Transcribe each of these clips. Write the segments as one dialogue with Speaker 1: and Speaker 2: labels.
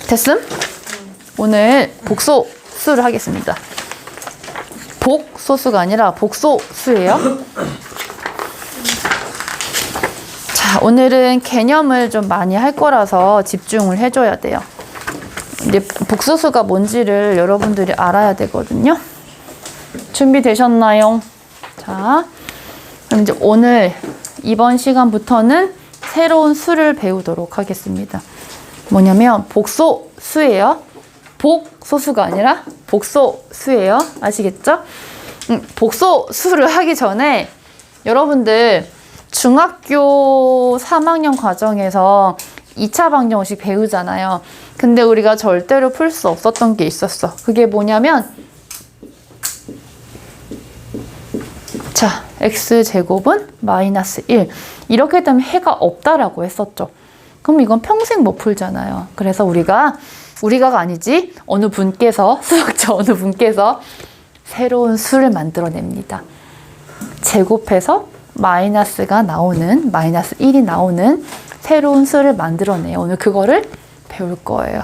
Speaker 1: 됐음? 오늘 복소수를 하겠습니다. 복소수가 아니라 복소수예요. 자, 오늘은 개념을 좀 많이 할 거라서 집중을 해줘야 돼요. 이제 복소수가 뭔지를 여러분들이 알아야 되거든요. 준비되셨나요? 자, 그럼 이제 오늘 이번 시간부터는 새로운 수를 배우도록 하겠습니다. 뭐냐면 복소수예요. 복소수가 아니라 복소수예요. 아시겠죠? 복소수를 하기 전에 여러분들 중학교 3학년 과정에서 2차 방정식 배우잖아요. 근데 우리가 절대로 풀 수 없었던 게 있었어. 그게 뭐냐면 자, x제곱은 마이너스 1 이렇게 되면 해가 없다라고 했었죠. 그럼 이건 평생 못 풀잖아요. 그래서 우리가가 아니지 어느 분께서 수학자 어느 분께서 새로운 수를 만들어냅니다. 제곱해서 마이너스가 나오는 마이너스 1이 나오는 새로운 수를 만들어내요. 오늘 그거를 배울 거예요.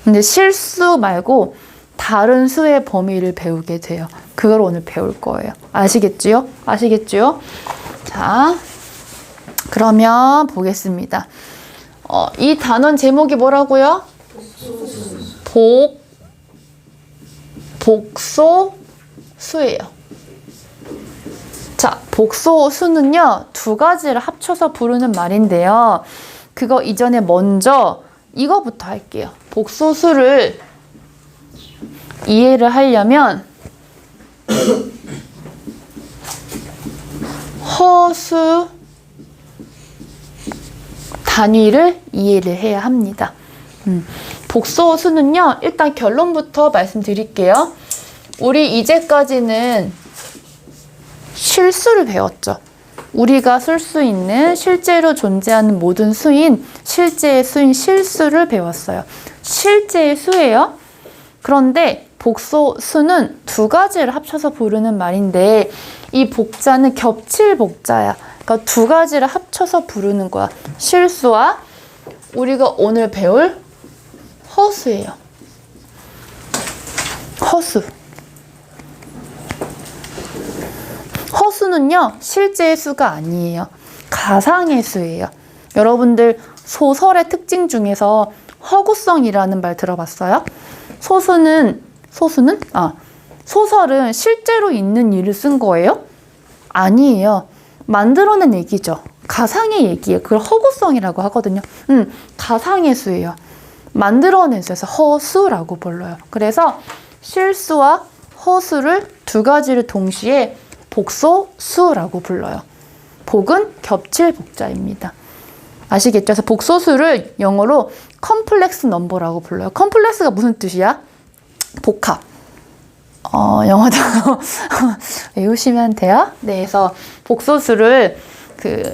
Speaker 1: 근데 실수 말고 다른 수의 범위를 배우게 돼요. 그걸 오늘 배울 거예요. 아시겠지요? 아시겠지요? 자, 그러면 보겠습니다. 이 단원 제목이 뭐라고요? 복소수예요. 자, 복소수는요, 두 가지를 합쳐서 부르는 말인데요. 그거 이전에 먼저 이거부터 할게요. 복소수를 이해를 하려면 허수 단위를 이해를 해야 합니다. 복소수는요, 일단 결론부터 말씀드릴게요. 우리 이제까지는 실수를 배웠죠. 우리가 쓸 수 있는 실제로 존재하는 모든 수인 실제의 수인 실수를 배웠어요. 실제의 수예요. 그런데 복소수는 두 가지를 합쳐서 부르는 말인데 이 복자는 겹칠 복자야. 그러니까 두 가지를 합쳐서 부르는 거야. 실수와 우리가 오늘 배울 허수예요. 허수. 허수는요, 실제의 수가 아니에요. 가상의 수예요. 여러분들 소설의 특징 중에서 허구성이라는 말 들어봤어요? 소설은 실제로 있는 일을 쓴 거예요? 아니에요. 만들어낸 얘기죠. 가상의 얘기예요. 그걸 허구성이라고 하거든요. 가상의 수예요. 만들어낸 수에서 허수라고 불러요. 그래서 실수와 허수를 두 가지를 동시에 복소수라고 불러요. 복은 겹칠 복자입니다. 아시겠죠? 그래서 복소수를 영어로 컴플렉스 넘버라고 불러요. 컴플렉스가 무슨 뜻이야? 복합. 영어 단어 외우시면 돼요. 네, 그래서 복소수를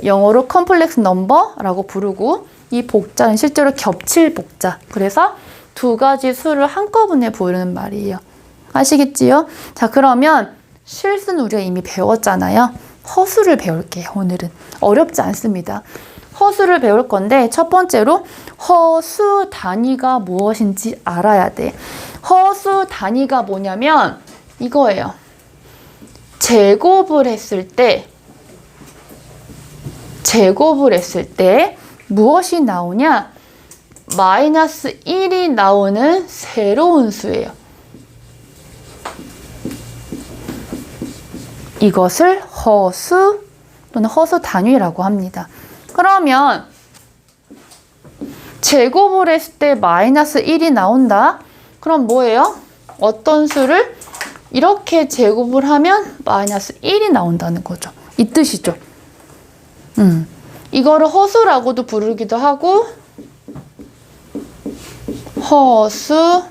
Speaker 1: 영어로 컴플렉스 넘버라고 부르고 이 복자는 실제로 겹칠 복자. 그래서 두 가지 수를 한꺼번에 부르는 말이에요. 아시겠지요? 자, 그러면 실수는 우리가 이미 배웠잖아요. 허수를 배울게요. 오늘은 어렵지 않습니다. 허수를 배울 건데 첫 번째로 허수 단위가 무엇인지 알아야 돼. 허수 단위가 뭐냐면 이거예요. 제곱을 했을 때 무엇이 나오냐? 마이너스 1이 나오는 새로운 수예요. 이것을 허수 또는 허수 단위라고 합니다. 그러면 제곱을 했을 때 마이너스 1이 나온다. 그럼 뭐예요? 어떤 수를 이렇게 제곱을 하면 마이너스 1이 나온다는 거죠. 이 뜻이죠. 이거를 허수라고도 부르기도 하고 허수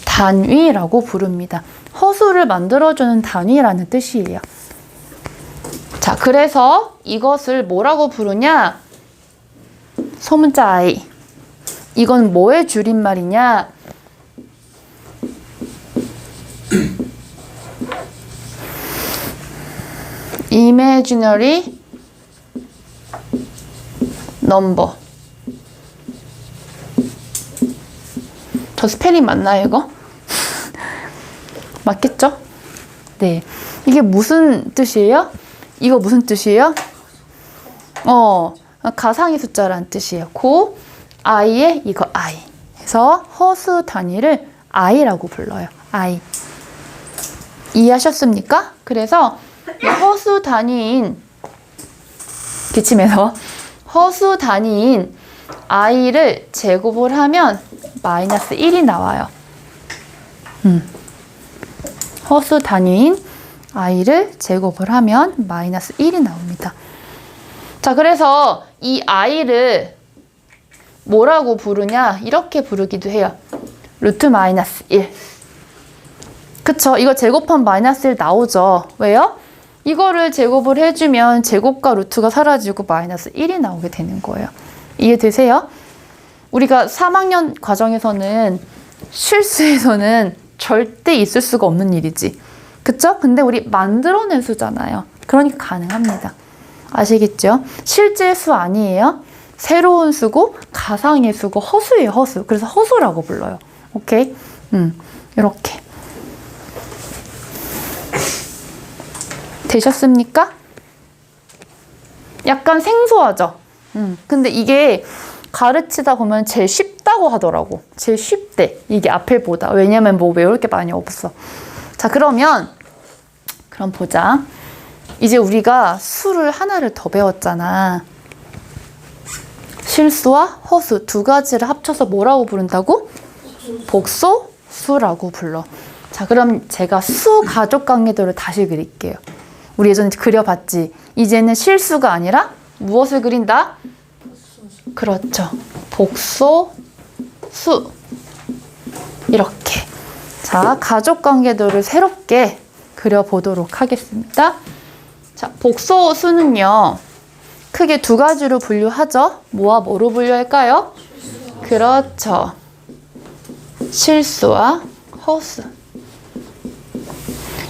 Speaker 1: 단위라고 부릅니다. 허수를 만들어주는 단위라는 뜻이에요. 자, 그래서 이것을 뭐라고 부르냐? 소문자 I. 이건 뭐의 줄임말이냐? imaginary number. 저 스펠링 맞나요, 이거? 맞겠죠? 네. 이게 무슨 뜻이에요? 이거 무슨 뜻이에요? 가상의 숫자라는 뜻이에요. 고, i에 이거 i. 그래서 허수 단위를 i라고 불러요. i. 이해하셨습니까? 그래서 허수 단위인 기침해서 허수 단위인 i를 제곱을 하면 마이너스 1이 나와요. 허수 단위인 i를 제곱을 하면 마이너스 1이 나옵니다. 자, 그래서 이 i를 뭐라고 부르냐? 이렇게 부르기도 해요. 루트 마이너스 1. 그쵸? 이거 제곱하면 마이너스 1 나오죠? 왜요? 이거를 제곱을 해주면 제곱과 루트가 사라지고 마이너스 1이 나오게 되는 거예요. 이해되세요? 우리가 3학년 과정에서는 실수에서는 절대 있을 수가 없는 일이지. 그쵸? 근데 우리 만들어낸 수잖아요. 그러니까 가능합니다. 아시겠죠? 실제 수 아니에요. 새로운 수고 가상의 수고 허수예요. 허수. 그래서 허수라고 불러요. 오케이? 이렇게. 되셨습니까? 약간 생소하죠? 근데 이게 가르치다 보면 제일 쉽다고 하더라고. 제일 쉽대. 이게 앞에보다. 왜냐면 뭐 외울 게 많이 없어. 자, 그럼 보자. 이제 우리가 수를 하나를 더 배웠잖아. 실수와 허수 두 가지를 합쳐서 뭐라고 부른다고? 복소수라고 불러. 자, 그럼 제가 수 가족 관계도를 다시 그릴게요. 우리 예전에 그려봤지? 이제는 실수가 아니라 무엇을 그린다? 그렇죠. 복소수. 이렇게. 자, 가족 관계도를 새롭게 그려보도록 하겠습니다. 자, 복소수는요. 크게 두 가지로 분류하죠. 뭐와 뭐로 분류할까요? 그렇죠. 실수와 허수.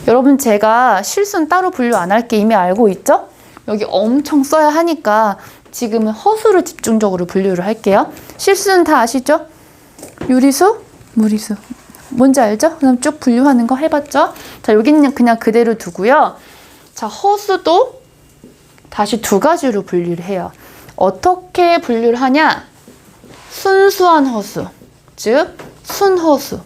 Speaker 1: 여러분, 제가 실수는 따로 분류 안 할게 이미 알고 있죠? 여기 엄청 써야 하니까 지금은 허수를 집중적으로 분류를 할게요. 실수는 다 아시죠? 유리수, 무리수. 뭔지 알죠? 그럼 쭉 분류하는 거 해봤죠? 자, 여기는 그냥 그대로 두고요. 자, 허수도 다시 두 가지로 분류를 해요. 어떻게 분류를 하냐? 순수한 허수, 즉 순허수.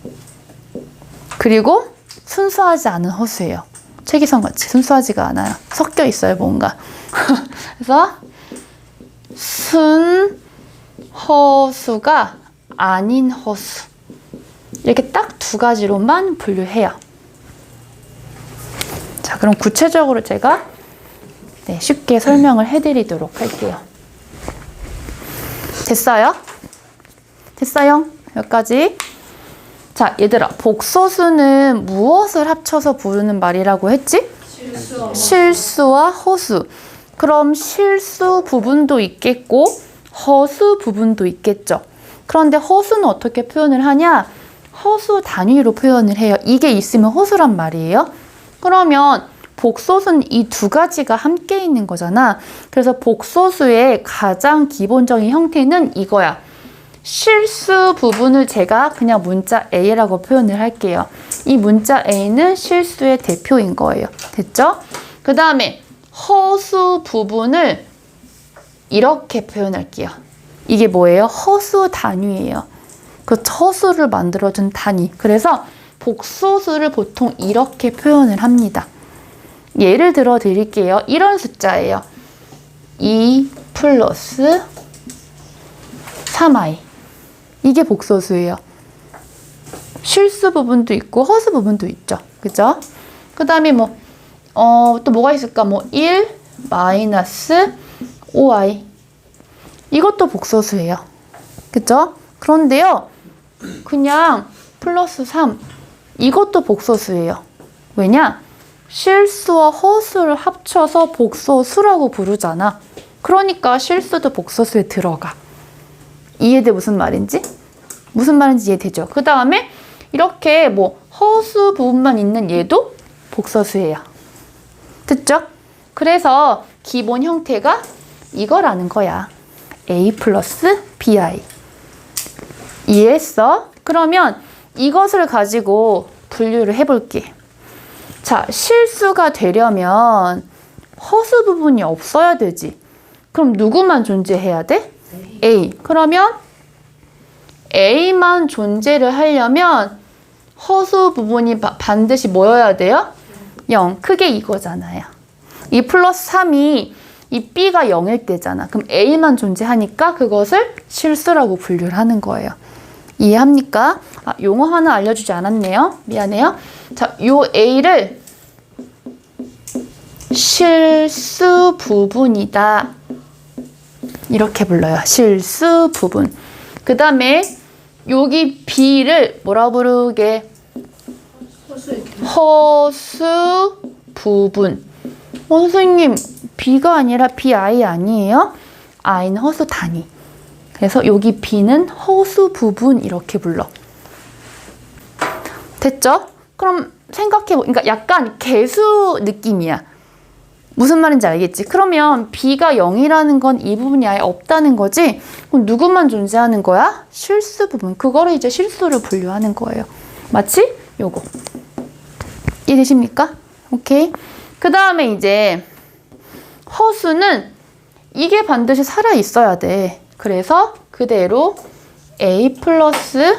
Speaker 1: 그리고 순수하지 않은 허수예요. 최기성 같이 순수하지가 않아요. 섞여 있어요, 뭔가. 그래서 순허수가 아닌 허수. 이렇게 딱 두 가지로만 분류해요. 자, 그럼 구체적으로 제가 쉽게 설명을 해드리도록 할게요. 됐어요? 됐어요? 여기까지. 자, 얘들아, 복소수는 무엇을 합쳐서 부르는 말이라고 했지? 실수와 허수. 그럼 실수 부분도 있겠고 허수 부분도 있겠죠. 그런데 허수는 어떻게 표현을 하냐? 허수 단위로 표현을 해요. 이게 있으면 허수란 말이에요. 그러면 복소수는 이 두 가지가 함께 있는 거잖아. 그래서 복소수의 가장 기본적인 형태는 이거야. 실수 부분을 제가 그냥 문자 A라고 표현을 할게요. 이 문자 A는 실수의 대표인 거예요. 됐죠? 그 다음에 허수 부분을 이렇게 표현할게요. 이게 뭐예요? 허수 단위예요. 그 허수를 만들어준 단위. 그래서 복소수를 보통 이렇게 표현을 합니다. 예를 들어 드릴게요. 이런 숫자예요. 2 플러스 3i. 이게 복소수예요. 실수 부분도 있고 허수 부분도 있죠. 그죠? 그 다음에 또 뭐가 있을까? 1 마이너스 5i. 이것도 복소수예요. 그죠? 그런데요. 그냥 플러스 3. 이것도 복소수예요. 왜냐? 실수와 허수를 합쳐서 복소수라고 부르잖아. 그러니까 실수도 복소수에 들어가. 이해돼? 무슨 말인지? 무슨 말인지 이해되죠? 그 다음에 이렇게 허수 부분만 있는 얘도 복소수예요. 듣죠? 그래서 기본 형태가 이거라는 거야. A 플러스 BI. 이해했어? 그러면 이것을 가지고 분류를 해볼게. 자, 실수가 되려면 허수 부분이 없어야 되지. 그럼 누구만 존재해야 돼? A. 그러면 A만 존재를 하려면 허수 부분이 반드시 뭐여야 돼요? 0. 크게 이거잖아요. 이 플러스 3이 이 B가 0일 때잖아. 그럼 A만 존재하니까 그것을 실수라고 분류를 하는 거예요. 이해합니까? 아, 용어 하나 알려주지 않았네요. 미안해요. 자, 요 A를 실수 부분이다. 이렇게 불러요. 실수 부분. 그 다음에 여기 B를 뭐라 부르게? 허수 부분. 선생님, B가 아니라 BI 아니에요? I는 허수 단위. 그래서 여기 B는 허수 부분 이렇게 불러. 됐죠? 그럼 생각해보니까 약간 개수 느낌이야. 무슨 말인지 알겠지? 그러면 B가 0이라는 건 이 부분이 아예 없다는 거지? 그럼 누구만 존재하는 거야? 실수 부분. 그거를 이제 실수를 분류하는 거예요. 맞지? 요거. 이해되십니까? 오케이. 그 다음에 이제 허수는 이게 반드시 살아 있어야 돼. 그래서 그대로 A 플러스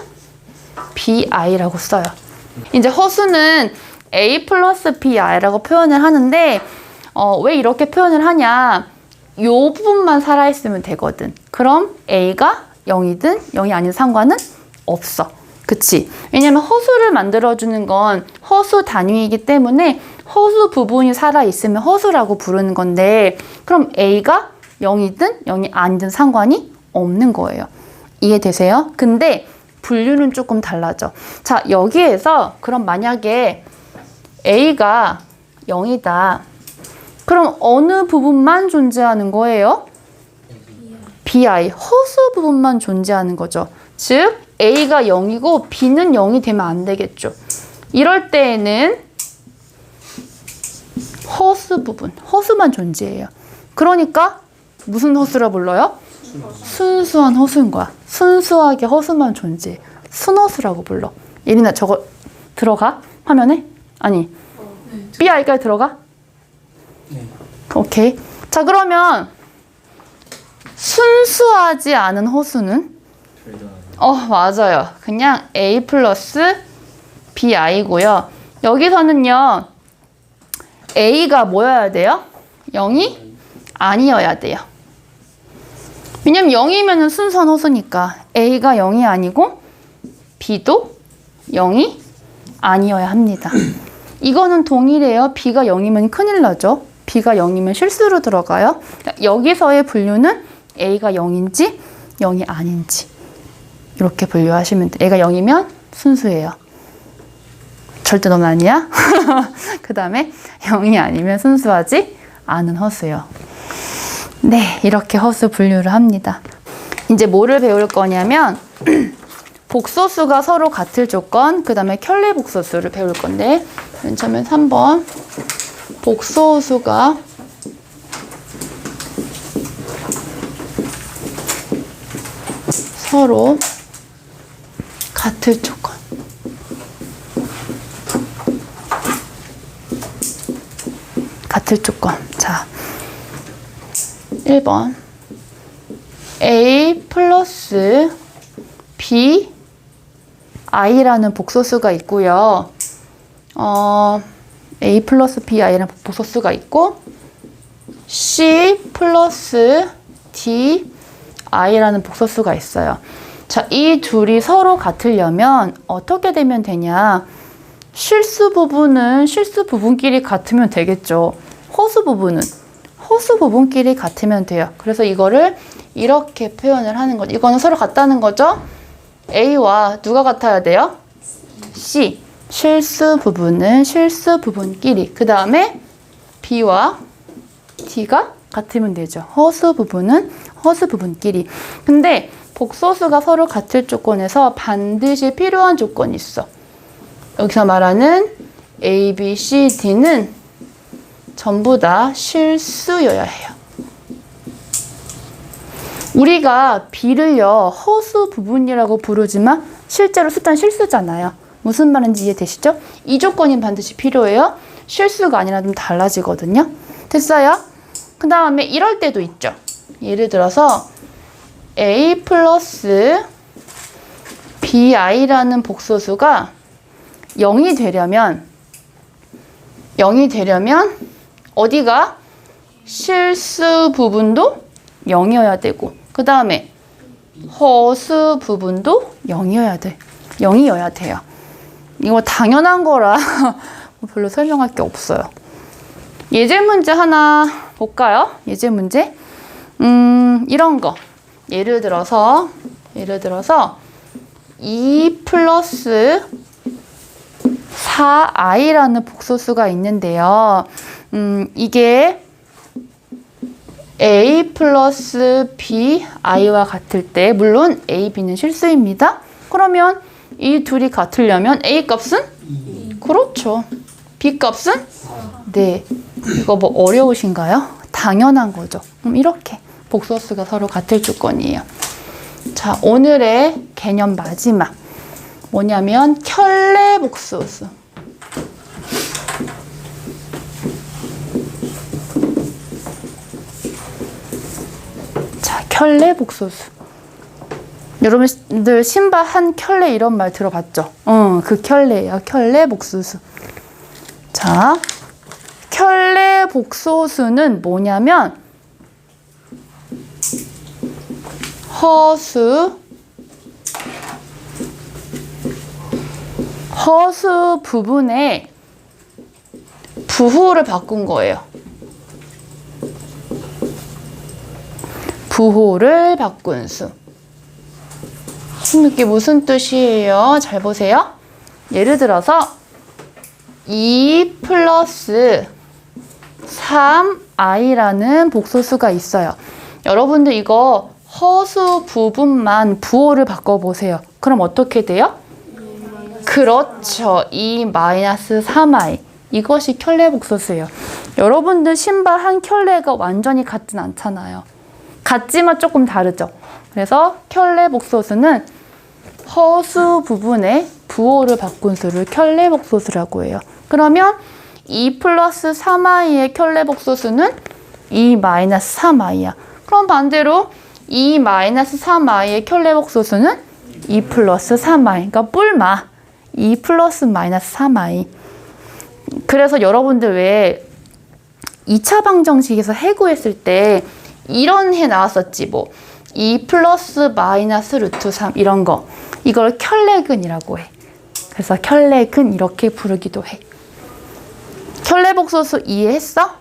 Speaker 1: BI라고 써요. 이제 허수는 A 플러스 BI라고 표현을 하는데 왜 이렇게 표현을 하냐? 요 부분만 살아있으면 되거든. 그럼 A가 0이든 0이 아닌 상관은 없어. 그치? 왜냐면 허수를 만들어주는 건 허수 단위이기 때문에 허수 부분이 살아있으면 허수라고 부르는 건데 그럼 A가 0이든 0이 아니든 상관이 없는 거예요. 이해되세요? 근데 분류는 조금 달라져. 자, 여기에서 그럼 만약에 A가 0이다. 그럼 어느 부분만 존재하는 거예요? BI, 허수 부분만 존재하는 거죠. 즉, A가 0이고 B는 0이 되면 안 되겠죠. 이럴 때에는 허수 부분, 허수만 존재해요. 그러니까 무슨 허수라 불러요? 순수한 허수인 거야. 순수하게 허수만 존재해. 순허수라고 불러. 예린아, 저거 들어가? 화면에? 아니, BI까지 들어가?
Speaker 2: 네.
Speaker 1: 오케이. 자, 그러면 순수하지 않은 허수는? 맞아요. 그냥 A 플러스 BI고요. 여기서는요, A가 뭐여야 돼요? 0이 아니어야 돼요. 왜냐면 0이면 순수한 허수니까 A가 0이 아니고 B도 0이 아니어야 합니다. 이거는 동일해요. B가 0이면 큰일 나죠. B가 0이면 실수로 들어가요. 여기서의 분류는 A가 0인지 0이 아닌지 이렇게 분류하시면 돼요. A가 0이면 순수예요. 절대 넌 아니야. 그 다음에 0이 아니면 순수하지 않은 허수예요. 네, 이렇게 허수 분류를 합니다. 이제 뭐를 배울 거냐면 복소수가 서로 같을 조건, 그 다음에 켤레 복소수를 배울 건데 맨 처음에 3번 복소수가 서로 같을 조건. 같을 조건. 자, 1번 A 플러스 B I라는 복소수가 있고요. A 플러스 B I라는 복소수가 있고 C 플러스 D I라는 복소수가 있어요. 자, 이 둘이 서로 같으려면 어떻게 되면 되냐? 실수 부분은 실수 부분끼리 같으면 되겠죠. 허수 부분은 허수 부분끼리 같으면 돼요. 그래서 이거를 이렇게 표현을 하는 거죠. 이거는 서로 같다는 거죠. A와 누가 같아야 돼요? C. 실수 부분은 실수 부분끼리. 그 다음에 B와 D가 같으면 되죠. 허수 부분은 허수 부분끼리. 근데 복소수가 서로 같을 조건에서 반드시 필요한 조건이 있어. 여기서 말하는 A, B, C, D는 전부 다 실수여야 해요. 우리가 B를요, 허수 부분이라고 부르지만 실제로 숫자는 실수잖아요. 무슨 말인지 이해되시죠? 이 조건이 반드시 필요해요. 실수가 아니라 좀 달라지거든요. 됐어요? 그 다음에 이럴 때도 있죠. 예를 들어서 A 플러스 BI라는 복소수가 0이 되려면 어디가? 실수 부분도 0이어야 되고, 그 다음에 허수 부분도 0이어야 돼요. 이거 당연한 거라 별로 설명할 게 없어요. 예제 문제 하나 볼까요? 예제 문제. 이런 거. 예를 들어서 2 플러스 4i라는 복소수가 있는데요. 이게 a 플러스 bi와 같을 때, 물론 a, b는 실수입니다. 그러면 이 둘이 같으려면 a 값은? 그렇죠. b 값은? 네. 이거 뭐 어려우신가요? 당연한 거죠. 이렇게 복소수가 서로 같을 조건이에요. 자, 오늘의 개념 마지막. 뭐냐면 켤레 복소수. 자, 켤레 복소수. 여러분들 신발 한 켤레 이런 말 들어봤죠? 그 켤레예요. 켤레 복소수. 자, 켤레 복소수는 뭐냐면 허수 부분에 부호를 바꾼 거예요. 부호를 바꾼 수. 이게 무슨 뜻이에요? 잘 보세요. 예를 들어서 2 플러스 3i라는 복소수가 있어요. 여러분들 이거 허수 부분만 부호를 바꿔보세요. 그럼 어떻게 돼요? 그렇죠. 2 마이너스 3i. 이것이 켤레 복소수예요. 여러분들 신발 한 켤레가 완전히 같진 않잖아요. 같지만 조금 다르죠. 그래서 켤레 복소수는 허수 부분에 부호를 바꾼 수를 켤레 복소수라고 해요. 그러면 2 플러스 3i의 켤레 복소수는 2 마이너스 3i야. 그럼 반대로 2 마이너스 3i의 켤레 복소수는 2 플러스 3i. 그러니까 뿔마 2 플러스 마이너스 3i. 그래서 여러분들 왜 2차 방정식에서 해구했을 때 이런 해 나왔었지. 뭐 2 플러스 마이너스 루트 3 이런 거. 이걸 켤레근이라고 해. 그래서 켤레근 이렇게 부르기도 해. 켤레 복소수 이해했어?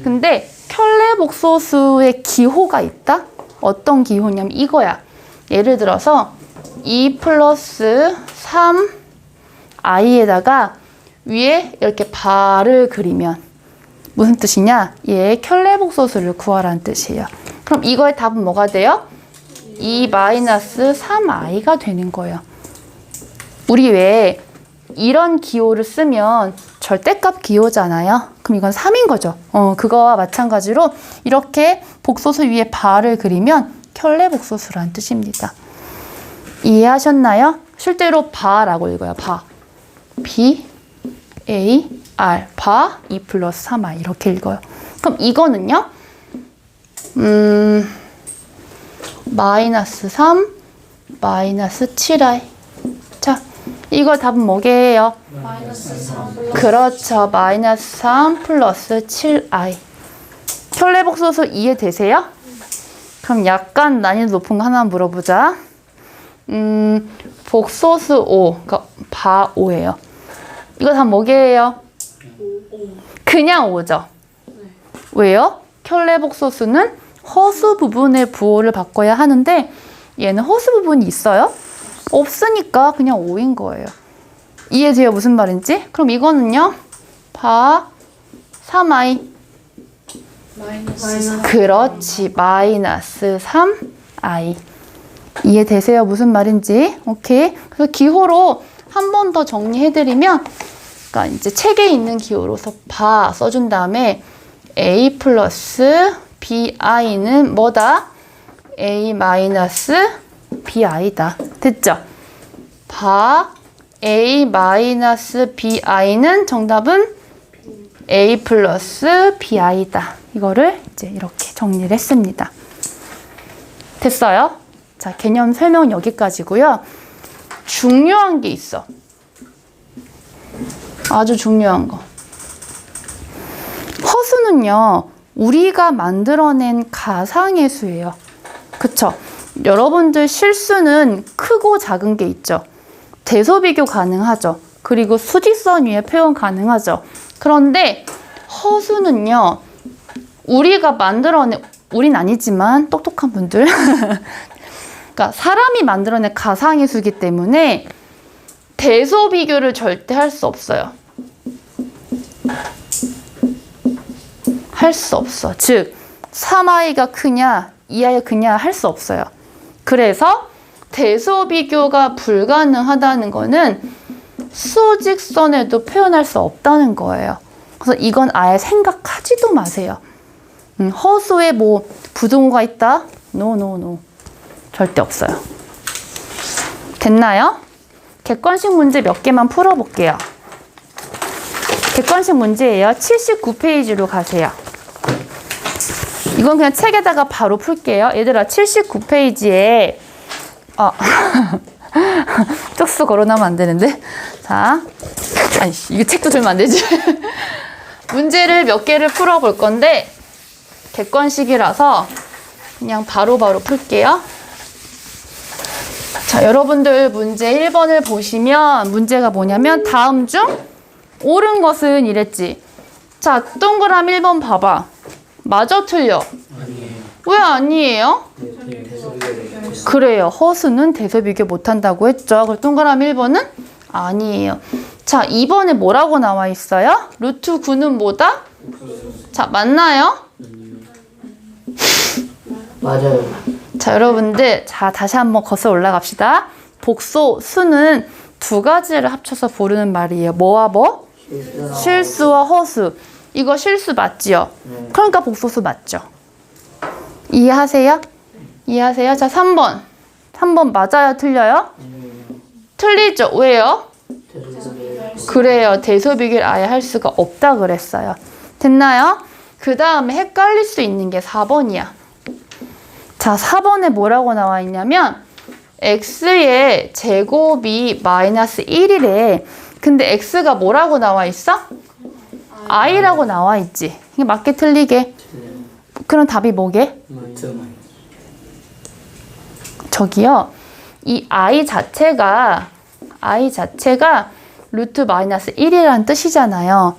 Speaker 1: 근데 켤레 복소수의 기호가 있다? 어떤 기호냐면 이거야. 예를 들어서 2 플러스 3i에다가 위에 이렇게 바를 그리면 무슨 뜻이냐? 얘의 켤레 복소수를 구하라는 뜻이에요. 그럼 이거의 답은 뭐가 돼요? 2 마이너스 3i가 되는 거예요. 우리 왜 이런 기호를 쓰면 절대값 기호잖아요. 그럼 이건 3인 거죠. 그거와 마찬가지로 이렇게 복소수 위에 바를 그리면 켤레 복소수라는 뜻입니다. 이해하셨나요? 실제로 바라고 읽어요. 바. B, A, R. 바 2 플러스 3i 이렇게 읽어요. 그럼 이거는요. 마이너스 3, 마이너스 7i. 자, 이거 답은 뭐게요? 마이너스 3. 그렇죠. 마이너스 3 플러스 7i. 켤레 복소수 이해되세요? 그럼 약간 난이도 높은 거 하나 물어보자. 복소수 5, 그러니까 바 5예요. 이거 다 뭐게요? 그냥 5죠. 왜요? 켤레 복소수는 허수 부분의 부호를 바꿔야 하는데 얘는 허수 부분이 있어요? 없으니까 그냥 5인 거예요. 이해돼요? 무슨 말인지? 그럼 이거는요. 바 3i. 마이너스. 그렇지. 마이너스 3i. 이해되세요? 무슨 말인지? 오케이. 그래서 기호로 한 번 더 정리해드리면, 그러니까 이제 책에 있는 기호로서 바 써준 다음에 a 플러스 bi는 뭐다? A-bi다. 됐죠? 바 A-bi는 정답은 A 플러스 bi다. 이거를 이제 이렇게 정리를 했습니다. 됐어요? 자, 개념 설명은 여기까지고요. 중요한 게 있어. 아주 중요한 거. 허수는요, 우리가 만들어낸 가상의 수예요. 그쵸? 여러분들 실수는 크고 작은 게 있죠. 대소비교 가능하죠. 그리고 수직선 위에 표현 가능하죠. 그런데 허수는요, 우리가 만들어낸, 우린 아니지만 똑똑한 분들 그러니까 사람이 만들어낸 가상의 수이기 때문에 대소비교를 절대 할 수 없어요. 할 수 없어. 즉 3i가 크냐 2i가 크냐 할 수 없어요. 그래서 대소비교가 불가능하다는 거는 수직선에도 표현할 수 없다는 거예요. 그래서 이건 아예 생각하지도 마세요. 허수에 뭐 부등호가 있다? 노. 절대 없어요. 됐나요? 객관식 문제 몇 개만 풀어볼게요. 객관식 문제예요. 79페이지로 가세요. 이건 그냥 책에다가 바로 풀게요. 얘들아, 79페이지에 쪽수 걸어놓으면 안 되는데. 자, 아니, 이거 책도 들면 안 되지. 문제를 몇 개를 풀어볼 건데 객관식이라서 그냥 바로바로 풀게요. 자, 여러분들 문제 1번을 보시면 문제가 뭐냐면 다음 중 옳은 것은 이랬지. 자, 동그라미 1번 봐봐. 맞아, 틀려?
Speaker 2: 아니에요.
Speaker 1: 왜 아니에요? 그래요. 허수는 대소비교 못한다고 했죠. 그럼 동그라미 1번은 아니에요. 자, 2번에 뭐라고 나와 있어요? 루트 9는 뭐다? 자, 맞나요?
Speaker 2: 맞아요.
Speaker 1: 자, 여러분들, 자, 다시 한번 거슬러 올라갑시다. 복소, 수는 두 가지를 합쳐서 부르는 말이에요. 뭐와 뭐? 실수와 허수. 이거 실수 맞지요? 그러니까 복소수 맞죠? 이해하세요? 이해하세요? 자, 3번. 3번 맞아요? 틀려요? 틀리죠? 왜요? 그래요. 대소비교를 아예 할 수가 없다 그랬어요. 됐나요? 그 다음에 헷갈릴 수 있는 게 4번이야. 자, 4번에 뭐라고 나와 있냐면 x의 제곱이 마이너스 1이래. 근데 x가 뭐라고 나와 있어? i라고 나와 있지. 이게 맞게 틀리게. 그럼 답이 뭐게? 저기요. 이 i 자체가 루트 마이너스 1이라는 뜻이잖아요.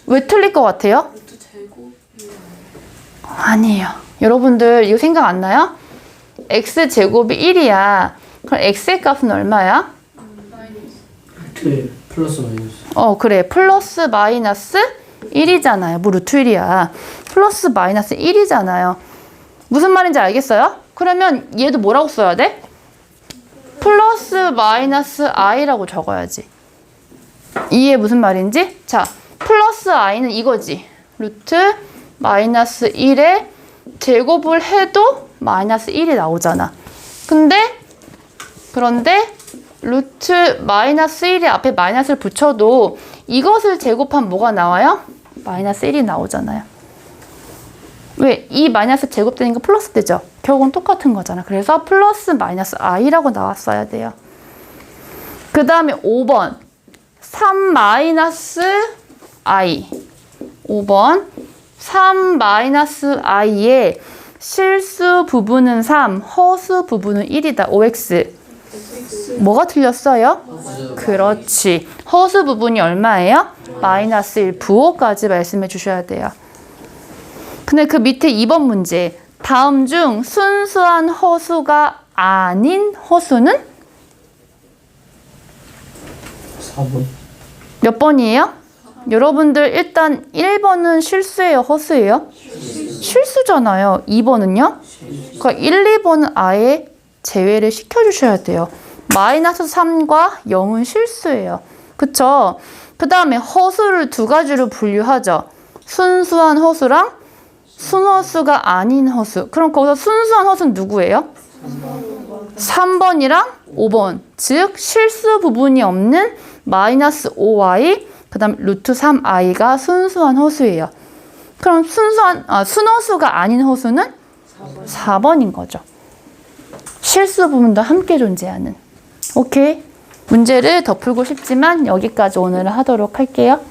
Speaker 1: 왜 틀릴 것 같아요? 아니에요. 여러분들 이거 생각 안 나요? x 제곱이 1이야. 그럼 x의 값은 얼마야?
Speaker 2: 플러스 마이너스.
Speaker 1: 그래. 플러스 마이너스 1이잖아요. 뭐 루트 1이야. 플러스 마이너스 1이잖아요. 무슨 말인지 알겠어요? 그러면 얘도 뭐라고 써야 돼? 플러스 마이너스 i라고 적어야지. 이해 무슨 말인지? 자, 플러스 i는 이거지. 루트 마이너스 1에 제곱을 해도 마이너스 1이 나오잖아. 그런데 루트 마이너스 1에 앞에 마이너스를 붙여도 이것을 제곱하면 뭐가 나와요? 마이너스 1이 나오잖아요. 왜? 이 마이너스 제곱되니까 플러스 되죠? 결국은 똑같은 거잖아. 그래서 플러스 마이너스 i라고 나왔어야 돼요. 그 다음에 5번 3 마이너스 i 5번 3 마이너스 i의 실수 부분은 3, 허수 부분은 1이다. OX. 뭐가 틀렸어요? 그렇지. 허수 부분이 얼마예요? 마이너스 1, 부호까지 말씀해 주셔야 돼요. 근데 그 밑에 2번 문제. 다음 중 순수한 허수가 아닌 허수는?
Speaker 2: 4번.
Speaker 1: 몇 번이에요? 여러분들 일단 1번은 실수예요? 허수예요? 실수잖아요. 2번은요? 그러니까 1, 2번은 아예 제외를 시켜주셔야 돼요. 마이너스 3과 0은 실수예요. 그쵸? 그 다음에 허수를 두 가지로 분류하죠. 순수한 허수랑 순허수가 아닌 허수. 그럼 거기서 순수한 허수는 누구예요? 3번이랑 5번. 즉 실수 부분이 없는 마이너스 5y 그 다음 루트 3i가 순수한 허수예요. 그럼 순허수가 아닌 허수는 4번인 거죠. 실수 부분도 함께 존재하는. 오케이. 문제를 더 풀고 싶지만 여기까지 오늘 하도록 할게요.